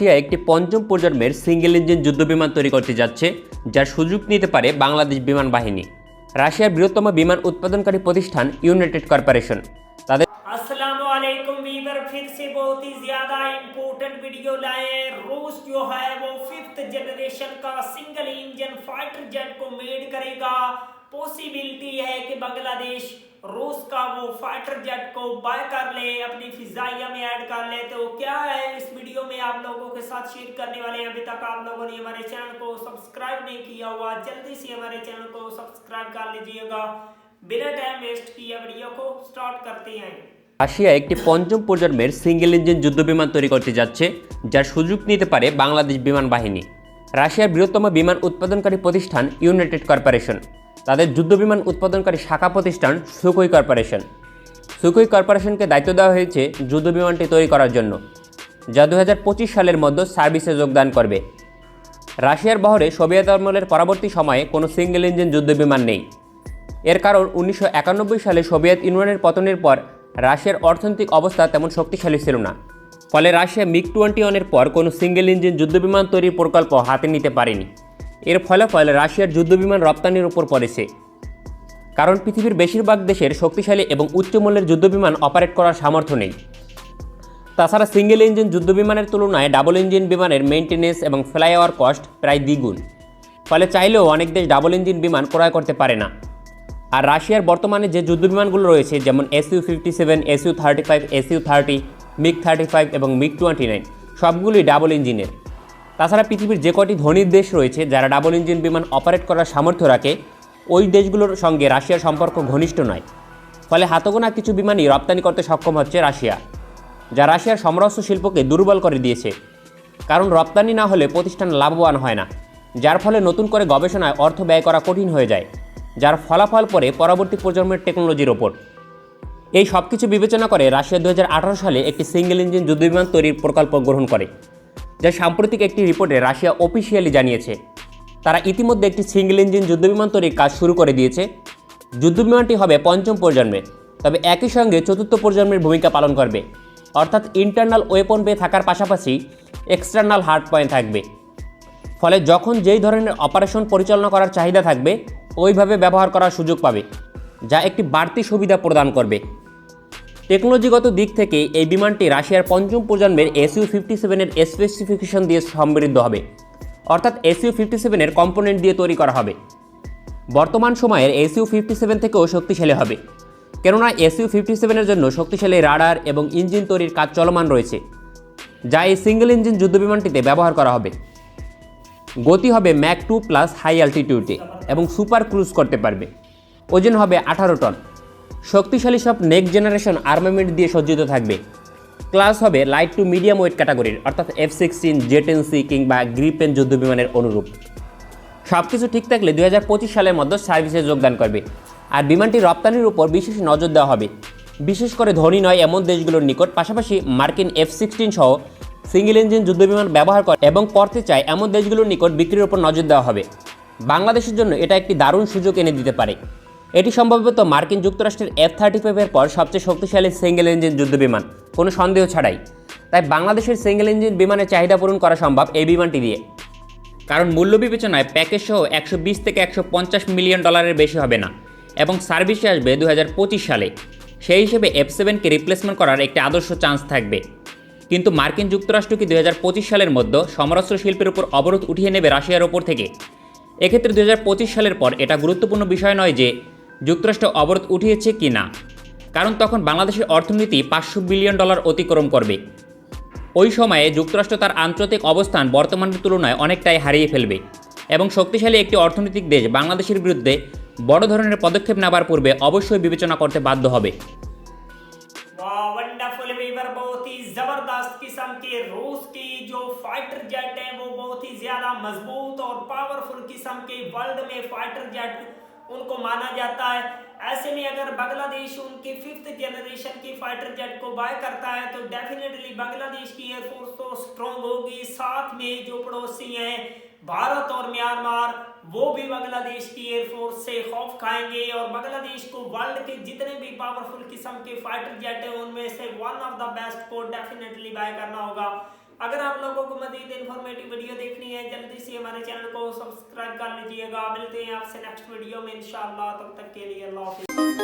Russia একটি পঞ্চম প্রজন্মের সিঙ্গেল ইঞ্জিন যুদ্ধবিমান তৈরি করতে যাচ্ছে, যার সুযোগ নিতে পারে বাংলাদেশ বিমান বাহিনী। রাশিয়ার বৃহত্তম বিমান উৎপাদনকারী প্রতিষ্ঠান ইউনাইটেড কর্পোরেশন তাদের अस्सलाम वालेकुम वीवर, फिर से बहुत ही ज्यादा इम्पोर्टेंट वीडियो लाए। रूस जो है वो 5th जनरेशन का सिंगल इंजन फाइटर जेट को मेड करेगा। पॉसिबिलिटी है कि बांग्लादेश रूस का वो फाइटर जेट को बाय कर ले, अपनी फिजाइया में ऐड कर ले। तो क्या है इस वीडियो में आप लोगों के साथ शेयर करने वाले हैं। अभी तक आप लोगों ने हमारे चैनल को सब्सक्राइब नहीं किया हुआ, जल्दी से हमारे चैनल को सब्सक्राइब कर लीजिएगा। बिना टाइम वेस्ट किए वीडियो को स्टार्ट करते हैं। রাশিয়া একটি পঞ্চম প্রজন্মের সিঙ্গেল ইঞ্জিন যুদ্ধবিমান তৈরি করতে যাচ্ছে, যার সুযোগ নিতে পারে বাংলাদেশ বিমান বাহিনী। রাশিয়ার বৃহত্তম বিমান উৎপাদনকারী প্রতিষ্ঠান ইউনাইটেড কর্পোরেশন তাদের যুদ্ধবিমান উৎপাদনকারী শাখা প্রতিষ্ঠান সুখোই কর্পোরেশন। সুখোই কর্পোরেশনকে দায়িত্ব দেওয়া হয়েছে যুদ্ধবিমানটি তৈরি করার জন্য, যা 2025 সালের মধ্যে সার্ভিসে যোগদান করবে। রাশিয়ার বহরে সোভিয়েত আমলের পরবর্তী সময়ে কোনো সিঙ্গেল ইঞ্জিন যুদ্ধবিমান নেই। এর কারণ 1991 সালে সোভিয়েত ইউনিয়নের পতনের পর রাশিয়ার অর্থনৈতিক অবস্থা তেমন শক্তিশালী ছিল না। ফলে রাশিয়া MiG-21-এর পর কোনো সিঙ্গেল ইঞ্জিন যুদ্ধবিমান তৈরির প্রকল্প হাতে নিতে পারেনি। এর ফলাফল রাশিয়ার যুদ্ধবিমান রপ্তানির উপর পড়েছে, কারণ পৃথিবীর বেশিরভাগ দেশের শক্তিশালী এবং উচ্চমূল্যের যুদ্ধবিমান অপারেট করার সামর্থ্য নেই। তাছাড়া সিঙ্গেল ইঞ্জিন যুদ্ধবিমানের তুলনায় ডাবল ইঞ্জিন বিমানের মেইনটেনেন্স এবং ফ্লাইওভার কস্ট প্রায় দ্বিগুণ। ফলে চাইলেও অনেক দেশ ডাবল ইঞ্জিন বিমান ক্রয় করতে পারে না। আর রাশিয়ার বর্তমানে যে যুদ্ধবিমানগুলো রয়েছে, যেমন Su-57, Su-35, Su-30, MiG-35 এবং MiG-29, সবগুলোই ডাবল ইঞ্জিনের। তাছাড়া পৃথিবীর যে কটি ধনী দেশ রয়েছে যারা ডাবল ইঞ্জিন বিমান অপারেট করার সামর্থ্য রাখে, ওই দেশগুলোর সঙ্গে রাশিয়ার সম্পর্ক ঘনিষ্ঠ নয়। ফলে হাতগোনা কিছু বিমানই রপ্তানি করতে সক্ষম হচ্ছে রাশিয়া, যা রাশিয়ার সমরাস্ত্র শিল্পকে দুর্বল করে দিয়েছে। কারণ রপ্তানি না হলে প্রতিষ্ঠান লাভবান হয় না, যার ফলে নতুন করে গবেষণায় অর্থ ব্যয় করা কঠিন হয়ে যায়, যার ফলাফল পড়ে পরবর্তী প্রজন্মের টেকনোলজির ওপর। এই সব কিছু বিবেচনা করে রাশিয়া 2018 সালে একটি সিঙ্গেল ইঞ্জিন যুদ্ধবিমান তৈরির প্রকল্প গ্রহণ করে, যা সাম্প্রতিক একটি রিপোর্টে রাশিয়া অফিসিয়ালি জানিয়েছে। তারা ইতিমধ্যে একটি সিঙ্গেল ইঞ্জিন যুদ্ধবিমান তৈরির কাজ শুরু করে দিয়েছে। যুদ্ধবিমানটি হবে পঞ্চম প্রজন্মের, তবে একই সঙ্গে চতুর্থ প্রজন্মের ভূমিকা পালন করবে, অর্থাৎ ইন্টারনাল ওয়েপন বে থাকার পাশাপাশি এক্সটার্নাল হার্ড পয়েন্ট থাকবে। ফলে যখন যেই ধরনের অপারেশন পরিচালনা করার চাহিদা থাকবে, ওইভাবে ব্যবহার করার সুযোগ পাবে, যা একটি বাড়তি সুবিধা প্রদান করবে। টেকনোলজিগত দিক থেকে এই বিমানটি রাশিয়ার পঞ্চম প্রজন্মের Su-57-এর স্পেসিফিকেশন দিয়ে সমৃদ্ধ হবে, অর্থাৎ Su-57-এর কম্পোনেন্ট দিয়ে তৈরি করা হবে। বর্তমান সময়ের Su-57 থেকেও শক্তিশালী হবে, কেননা Su-57-এর জন্য শক্তিশালী রাডার এবং ইঞ্জিন তৈরির কাজ চলমান রয়েছে, যা এই সিঙ্গেল ইঞ্জিন যুদ্ধবিমানটিতে ব্যবহার করা হবে। গতি হবে ম্যাক 2+ হাই অ্যালটিটিউডে এবং সুপার ক্রুজ করতে পারবে। ওজন হবে 18 টন। শক্তিশালী সব নেক্সট জেনারেশন আর্মামেন্ট দিয়ে সজ্জিত থাকবে। ক্লাস হবে লাইট টু মিডিয়াম ওয়েট ক্যাটাগরির, অর্থাৎ F-16, J-10C কিংবা গ্রিপেন যুদ্ধবিমানের অনুরূপ। সব কিছু ঠিক থাকলে 2025 সালের মধ্যে সার্ভিসে যোগদান করবে। আর বিমানটি রপ্তানির উপর বিশেষ নজর দেওয়া হবে, বিশেষ করে ধনী নয় এমন দেশগুলোর নিকট। পাশাপাশি মার্কিন F-16 সহ সিঙ্গেল ইঞ্জিন যুদ্ধবিমান ব্যবহার করে এবং করতে চায় এমন দেশগুলোর নিকট বিক্রির উপর নজর দেওয়া হবে। বাংলাদেশের জন্য এটা একটি দারুণ সুযোগ এনে দিতে পারে। এটি সম্ভবত মার্কিন যুক্তরাষ্ট্রের F-35-এর পর সবচেয়ে শক্তিশালী সিঙ্গেল ইঞ্জিন যুদ্ধবিমান, কোনো সন্দেহ ছাড়াই। তাই বাংলাদেশের সিঙ্গেল ইঞ্জিন বিমানের চাহিদা পূরণ করা সম্ভব এই বিমানটি দিয়ে, কারণ মূল্য বিবেচনায় প্যাকেজ সহ 120 থেকে 150 মিলিয়ন ডলারের বেশি হবে না এবং সার্ভিসে আসবে 2025 সালে। সেই হিসেবে F-7কে রিপ্লেসমেন্ট করার একটি আদর্শ চান্স থাকবে। কিন্তু মার্কিন যুক্তরাষ্ট্র কি 2025 সালের মধ্যে সমরাস্ত্র শিল্পের উপর অবরোধ উঠিয়ে নেবে রাশিয়ার ওপর থেকে? এক্ষেত্রে 2025 সালের পর এটা গুরুত্বপূর্ণ বিষয় নয় যে যুক্তরাষ্ট্র অবরোধ উঠিয়েছে কি না, কারণ তখন বাংলাদেশের অর্থনীতি $500 বিলিয়ন অতিক্রম করবে। ওই সময়ে যুক্তরাষ্ট্র তার আন্তর্জাতিক অবস্থান বর্তমানের তুলনায় অনেকটাই হারিয়ে ফেলবে এবং শক্তিশালী একটি অর্থনৈতিক দেশ বাংলাদেশের বিরুদ্ধে বড় ধরনের পদক্ষেপ নেবার পূর্বে অবশ্যই বিবেচনা করতে বাধ্য হবে। वंडरफुल वीवर, बहुत ही जबरदस्त किस्म के रूस की जो फाइटर जेट है वो बहुत ही ज्यादा मजबूत और पावरफुल किस्म के वर्ल्ड में फाइटर जेट उनको माना जाता है। ऐसे में अगर बांग्लादेश उनके 5th जनरेशन की फाइटर जेट को बाय करता है तो डेफिनेटली बांग्लादेश की एयरफोर्स तो स्ट्रॉन्ग होगी। साथ में जो पड़ोसी हैं भारत और म्यांमार, वो भी बांग्लादेश की एयरफोर्स से खौफ खाएंगे और बांग्लादेश को वर्ल्ड के जितने भी पावरफुल किस्म के फाइटर जेट है उनमें से वन ऑफ द बेस्ट को डेफिनेटली बाय करना होगा। अगर आप लोगों को मजीद इन्फॉर्मेटिव वीडियो देखनी है जल्दी से हमारे चैनल को सब्सक्राइब कर लीजिएगा। मिलते हैं आपसे नेक्स्ट वीडियो में इंशाअल्लाह, तब तक के लिए अल्लाह हाफिज़।